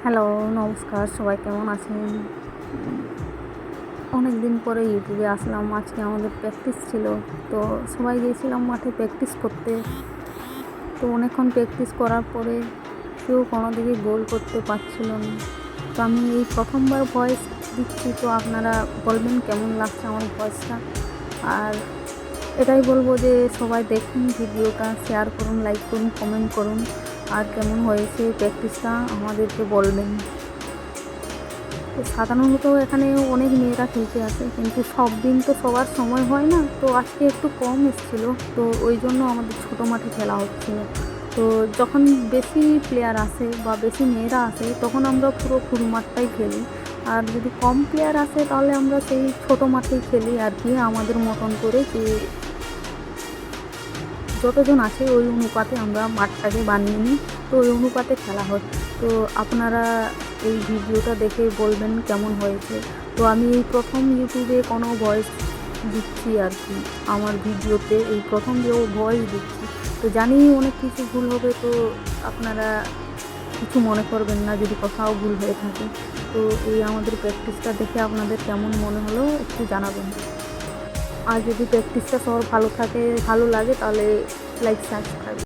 Hello, নমস্কার। সবাই কেমন আছেন? অনেক দিন পরে ইউটিউবে আসলাম। আজকে আমাদের প্র্যাকটিস ছিল। তো সবাই গিয়েছিলাম মাঠে প্র্যাকটিস করতে। তো অনেকক্ষণ প্র্যাকটিস করার পরে কেউ কোনো দিকে গোল করতে পারছিল না। তো আমি এই প্রথমবার ভয়েস দিচ্ছি, তো আপনারা বলবেন কেমন লাগছে আমার ভয়েসটা। আর এটাই বলবো যে সবাই দেখুন ভিডিওটা, শেয়ার করুন, লাইক করুন, কমেন্ট করুন। আর কেমন হয়েছে প্র্যাকটিসটা আমাদেরকে বলবেন। তো সাধারণত এখানে অনেক মেয়েরা খেলতে আসে, কিন্তু সব দিন তো সবার সময় হয় না। তো আজকে একটু কম এসেছিলো, তো ওই জন্য আমাদের ছোটো মাঠে খেলা হচ্ছিলো। তো যখন বেশি প্লেয়ার আসে বা বেশি মেয়েরা আসে, তখন আমরা পুরো ফুল মাঠটাই খেলি। আর যদি কম প্লেয়ার আসে তাহলে আমরা সেই ছোটো মাঠেই খেলি আর কি, আমাদের মতন করে যে যতজন আছে ওই অনুপাতে আমরা মাঠটাকে বানিয়ে নিই। তো ওই অনুপাতে খেলা হয়। তো আপনারা এই ভিডিওটা দেখে বলবেন কেমন হয়েছে। তো আমি এই প্রথম ইউটিউবে কোনো ভয়েস দিচ্ছি আর কি, আমার ভিডিওতে এই প্রথম যে ভয়েস দিচ্ছি। তো জানি অনেক কিছু ভুল হবে, তো আপনারা কিছু মনে করবেন না যদি কোথাও ভুল হয়ে থাকে। তো এই আমাদের প্র্যাকটিসটা দেখে আপনাদের কেমন মনে হলো একটু জানাবেন। আর যদি প্র্যাকটিসটা সবার ভালো লাগে তাহলে লাইক সাবস্ক্রাইব।